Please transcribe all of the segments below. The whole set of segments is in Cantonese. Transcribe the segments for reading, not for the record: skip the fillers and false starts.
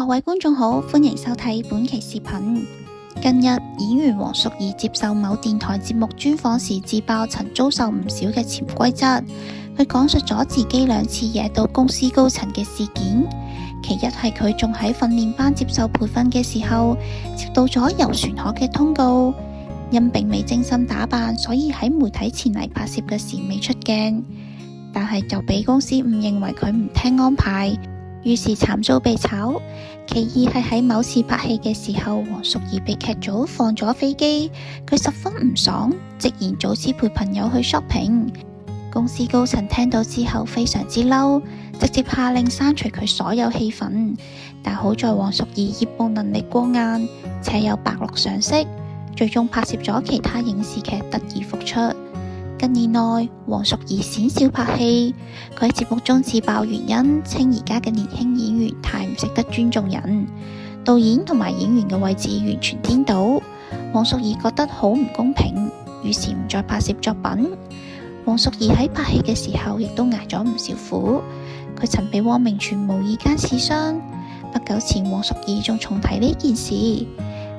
各位觀眾好，歡迎收睇本期視頻。近日，演員黃淑儀接受某電台節目專訪時自爆曾遭受唔少嘅潛規則。佢講述咗自己2次惹到公司高層嘅事件，其一係佢仲喺訓練班接受培訓嘅時候，接到咗遊船河嘅通告，因並未精心打扮，所以喺媒體前嚟拍攝嘅時未出鏡，但係就俾公司誤認為佢唔聽安排，於是慘遭被炒。其二係喺某次拍戲嘅時候，黃淑儀被劇組放咗飛機，佢十分唔爽，直言早知陪朋友去 shopping。公司高層聽到之後非常之嬲，直接下令刪除佢所有戲份。但好在黃淑儀業務能力過硬，且有伯樂賞識，最終拍攝咗其他影視劇得以復出。近年內，黃淑儀鮮少拍戲，佢喺節目中自爆原因，稱而家嘅年輕演員太唔識得尊重人，導演同埋演員嘅位置完全顛倒。黃淑儀覺得好唔公平，於是唔再拍攝作品。黃淑儀喺拍戲嘅時候亦都捱咗唔少苦，佢曾被汪明荃無意間刺傷。不久前，黃淑儀仲重提呢件事，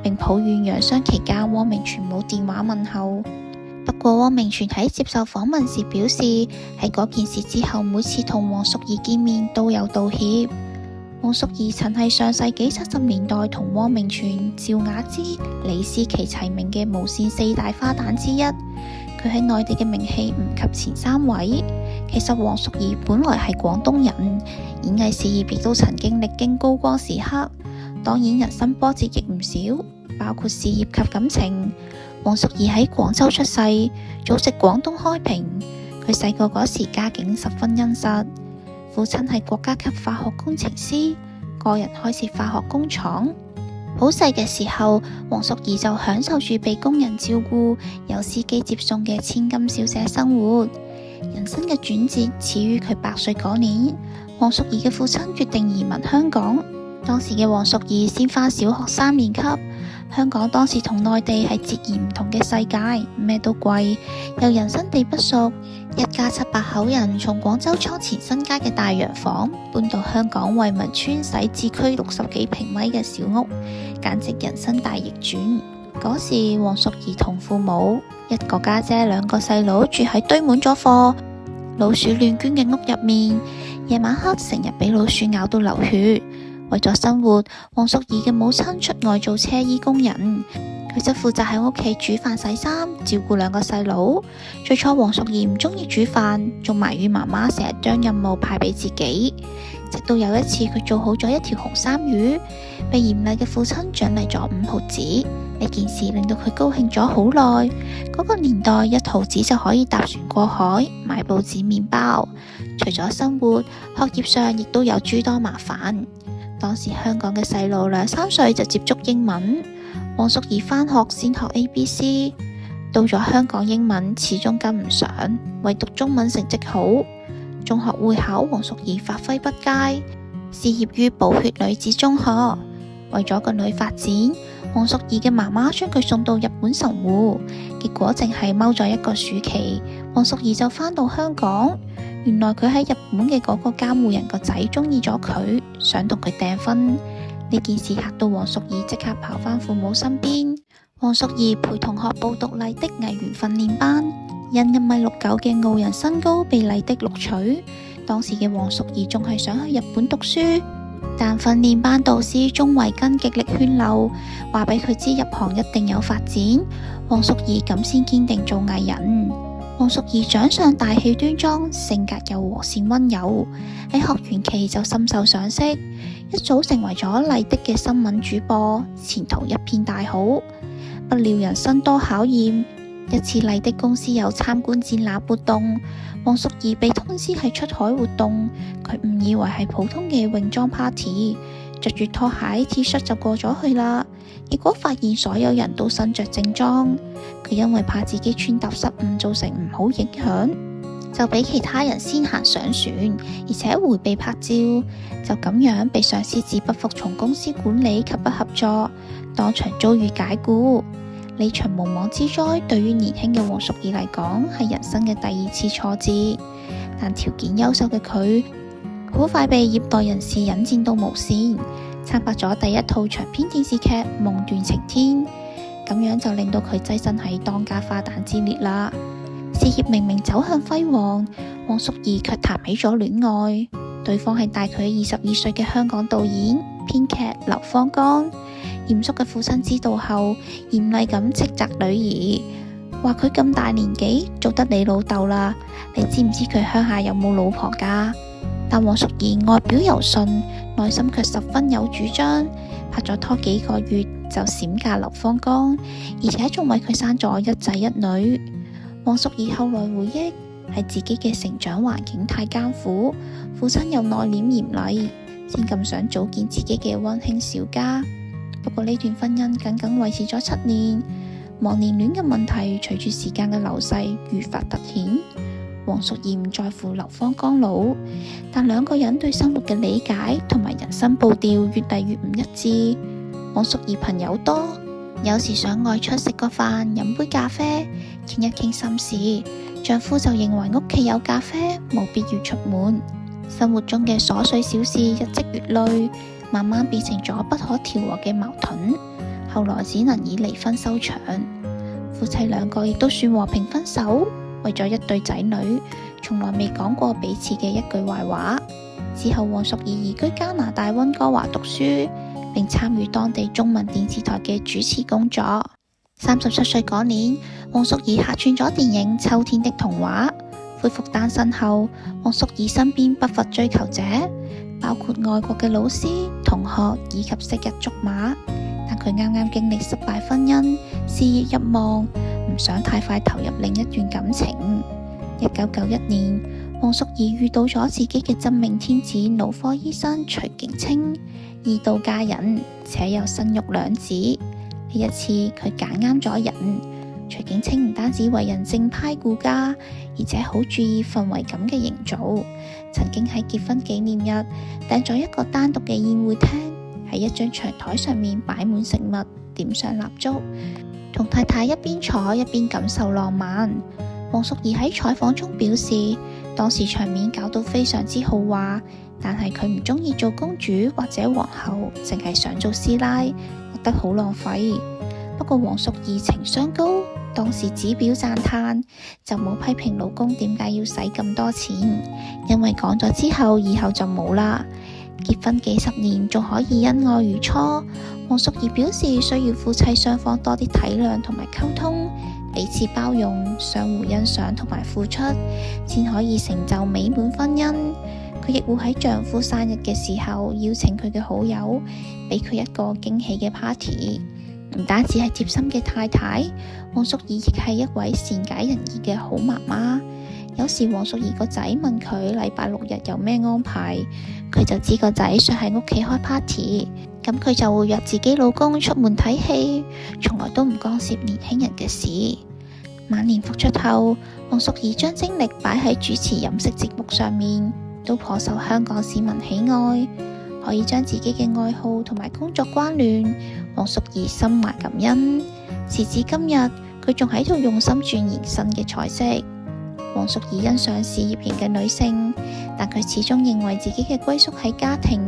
並抱怨養傷期間汪明荃冇電話問候。不過汪明荃喺接受訪問時表示，喺嗰件事之後，每次同黃淑儀見面都有道歉。黃淑儀曾係上世紀70年代同汪明荃、趙雅芝、李司棋齊名嘅無線4大花旦之一。佢喺內地嘅名氣唔及前3位。其實黃淑儀本來係廣東人，演藝事業亦都曾經歷經高光時刻，當然人生波折亦唔少，包括事業及感情。黃淑儀喺廣州出世，祖籍廣東開平。佢細個嗰時家境十分殷實，父親係國家級化學工程師，個人開設化學工廠。好細嘅時候，黃淑儀就享受住被工人照顧、有司機接送嘅千金小姐生活。人生嘅轉折始於佢8歲嗰年，黃淑儀嘅父親決定移民香港。當時嘅黃淑儀先返小學3年級。香港當時同內地係截然唔同嘅世界，咩都貴，又人生地不熟，一家7、8口人從廣州倉前新街嘅大洋房搬到香港惠民村徙置區60幾平米嘅小屋，簡直人生大逆轉。嗰時黃淑儀同父母、1個家姐、2個細佬住喺堆滿咗貨、老鼠亂捐嘅屋入面，夜晚黑成日俾老鼠咬到流血。為咗生活，黃淑儀嘅母親出外做車衣工人，佢則負責喺屋企煮飯洗衫，照顧2個細佬。最初黃淑儀唔中意煮飯，仲埋怨媽媽成日將任務派俾自己。直到有一次佢做好咗一條紅衫魚，被嚴厲嘅父親獎勵咗5毫子。呢件事令到佢高興咗好耐。嗰個年代1毫子就可以搭船過海，買報紙、麵包。除咗生活，學業上亦都有諸多麻煩。當時香港嘅細路2、3歲就接觸英文，黃淑儀返學先學 ABC， 到咗香港英文始終跟唔上，唯獨中文成績好。中學會考黃淑儀發揮不佳，事業於寶血女子中學。為咗個女發展，黃淑儀嘅媽媽將佢送到日本神戶，結果淨係踎咗1個暑期，黃淑儀就返到香港。原來佢喺日本嘅嗰個監護人個仔中意咗佢，想同佢訂婚。呢件事嚇到黃淑儀，即刻跑返父母身邊。黃淑儀陪同學報讀麗的藝員訓練班，因1.69米嘅傲人身高被麗的錄取。當時嘅黃淑儀仲係想去日本讀書，但訓練班導師鍾慧根極力勸誘，話俾佢知入行一定有發展。黃淑儀咁先堅定做藝人。黃淑儀長相大氣端莊，性格又和善溫柔，喺學園期就深受賞識，一早成為咗麗的嘅新聞主播，前途一片大好。不料人生多考驗，一次麗的公司有參觀展覽活動，黃淑儀被通知係出海活動，佢誤以為係普通嘅泳裝 party， 着住拖鞋 T 恤就過咗去啦。結果發現所有人都身着正裝，佢因為怕自己穿搭失誤造成唔好影響，就比其他人先行上船，而且迴避拍照，就咁樣被上司指不服從公司管理及不合作，當場遭遇解僱。呢場無妄之災對於年輕嘅黃淑儀嚟講係人生嘅第2次挫折，但條件優秀嘅佢好快被業內人士引薦到無線。參拍咗第一套長篇電視劇《夢斷晴天》，咁樣就令到佢躋身喺當家花旦之列啦。事業明明走向輝煌，黃淑儀卻談起咗戀愛，對方係大佢22歲嘅香港導演、編劇劉芳剛。嚴肅嘅父親知道後，嚴厲咁斥責女兒，話佢咁大年紀做得你老豆啦，你知唔知佢鄉下有冇老婆㗎？但黃淑儀外表柔順，內心卻十分有主張，拍咗拖幾個月就閃嫁劉芳剛，而且仲為佢生咗一仔一女。黃淑儀後來回憶，係自己嘅成長環境太艱苦，父親又內斂嚴厲，先咁想組建自己嘅溫馨小家。不過呢段婚姻僅僅維持咗7年，忘年戀嘅問題隨住時間嘅流逝愈發突顯。黃淑儀唔在乎劉芳剛老，但兩個人對生活嘅理解同埋人生步調越嚟越唔一致。黃淑儀朋友多，有時想外出食個飯，飲杯咖啡，傾一傾心事。丈夫就認為屋企有咖啡，冇必要出門。生活中嘅瑣碎小事日積月累，慢慢變成咗不可調和嘅矛盾，後來只能以離婚收場。夫妻兩個亦都算和平分手，為咗一對仔女，從來未講過彼此嘅一句壞話。之後黃淑儀移居加拿大溫哥華讀書，並參與當地中文電視台嘅主持工作。37歲嗰年，黃淑儀客串咗電影《秋天的童話》。恢復單身後，黃淑儀身邊不乏追求者，包括外國嘅老師、同學以及昔日竹馬。但佢啱啱經歷失敗婚姻，事業一忘，唔想太快投入另一段感情。1991年，黃淑儀遇到咗自己嘅真命天子腦科醫生徐景清，二度嫁人，且有生育2子。呢一次佢揀啱咗人。徐景清唔單止為人正派顧家，而且好注意氛圍感嘅營造。曾經喺結婚紀念日訂咗一個單獨嘅宴會廳，喺一張長台上面擺滿食物，點上蠟燭，同太太一邊坐一邊感受浪漫。黃淑儀喺採訪中表示，當時場面搞到非常之豪華，但係佢唔中意做公主或者皇后，淨係想做師奶，覺得好浪費。不過黃淑儀情商高，當時只表讚嘆，就冇批評老公點解要使咁多錢，因為講咗之後，以後就冇啦。結婚幾十年仲可以恩愛如初，黃淑儀表示需要夫妻雙方多啲體諒同埋溝通，彼此包容，相互欣賞同埋付出，先可以成就美滿婚姻。佢亦會喺丈夫生日嘅時候邀請佢嘅好友，俾佢一個驚喜嘅 party。唔單止係貼心嘅太太，黃淑儀亦係一位善解人意嘅好媽媽。有時黃淑儀個仔問佢禮拜6日有咩安排，佢就知個仔想喺屋企開 party，咁佢就會約自己老公出門睇戲，從來都唔干涉年輕人嘅事。晚年復出後，黃淑儀將精力擺喺主持飲食節目上面，都頗受香港市民喜愛。可以將自己嘅愛好同埋工作關聯，黃淑儀心懷感恩。時至今日，佢仲喺度用心鑽研新嘅菜式。黃淑儀欣賞事業型嘅女性，但佢始終認為自己嘅歸宿喺家庭。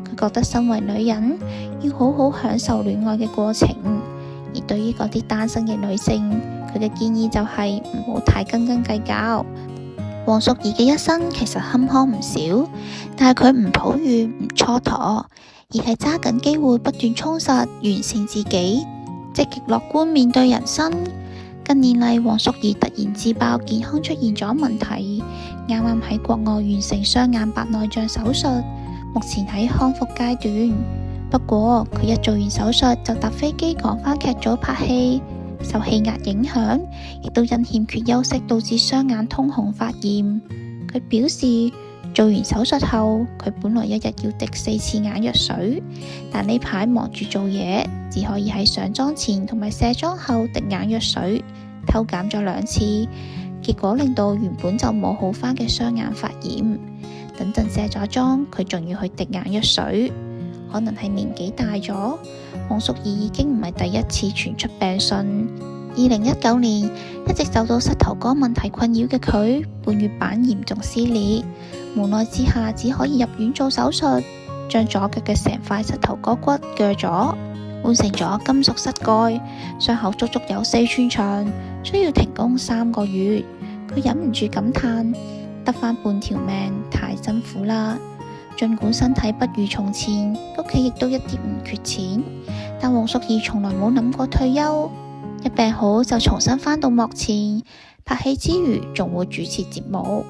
佢覺得身為女人，要好好享受戀愛嘅過程。而對於嗰啲單身嘅女性，佢嘅建議就係唔好太斤斤計較。黃淑儀嘅一生其實坎坷唔少，但係佢唔抱怨唔蹉跎，而係揸緊機會不斷充實完善自己，積極樂觀面對人生。近年嚟，黃淑儀突然自爆健康出現咗問題，啱啱喺國外完成雙眼白內障手術，目前喺康復階段。不過佢一做完手術就搭飛機趕返劇組拍戲。受氣壓影響，亦都因欠缺休息導致雙眼通紅發炎。佢表示做完手術後，佢本來一日要滴4次眼藥水，但呢排忙住做嘢，只可以喺上妝前同埋卸妝後滴眼藥水，偷減咗2次，結果令到原本就冇好返嘅雙眼發炎。等陣卸咗妝，佢仲要去滴眼藥水。可能係年紀大咗，黃淑儀已經唔係第一次傳出病訊。2019年，一直受到膝頭哥問題困擾嘅佢，半月板嚴重撕裂，無奈之下只可以入院做手術。將左腳嘅成塊膝頭哥骨鋸咗，換成咗金屬膝蓋，傷口足足有4寸長，需要停工3個月。佢忍唔住感嘆，得返半條命太辛苦啦。盡管身體不如從前，屋企亦都一啲唔缺錢，但黃淑儀從來冇諗過退休，一病好就重新返到幕前，拍戲之餘仲會主持節目。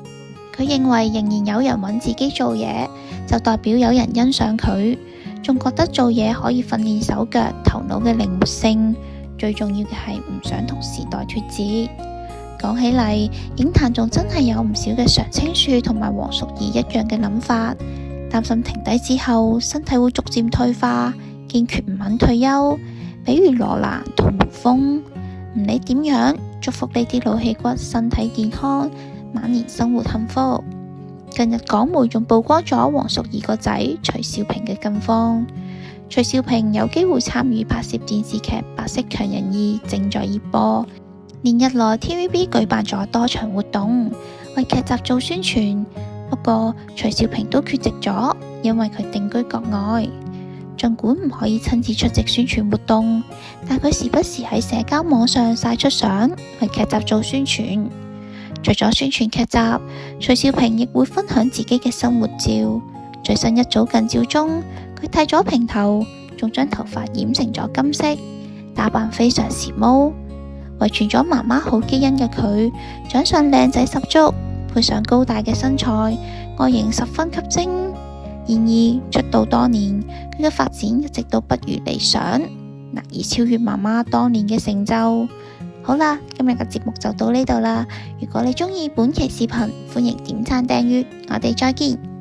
佢認為仍然有人揾自己做嘢，就代表有人欣賞佢，仲覺得做嘢可以訓練手腳、頭腦嘅靈活性，最重要嘅係唔想同時代脫節。講起嚟，影壇仲真係有唔少嘅常青樹同埋黃淑儀一樣嘅諗法，擔心停低之後身體會逐漸退化，堅決唔肯退休。比如羅蘭同胡楓，唔理點樣，祝福呢啲老戲骨身體健康，晚年生活幸福。近日港媒仲曝光咗黃淑儀個仔徐少平嘅近況。徐少平有機會參與拍攝電視劇《白色強人2》，正在熱播。連日來 TVB 舉辦咗多場活動，為劇集做宣傳。不過徐少平都缺席咗，因為佢定居國外。儘管唔可以親自出席宣傳活動，但佢時不時喺社交網上曬出相，為劇集做宣傳。除咗宣傳劇集，徐少平亦會分享自己嘅生活照。最新一組近照中，佢剃咗平頭，仲將頭髮染成咗金色，打扮非常時髦。遺傳咗媽媽好基因嘅佢，長相靚仔十足，配上高大嘅身材，外形十分吸睛。然而出道多年，佢嘅發展一直都不如理想，難以超越媽媽當年嘅成就。好啦，今日嘅節目就到呢度啦。如果你鍾意本期視頻，歡迎點讚訂閱，我哋再見。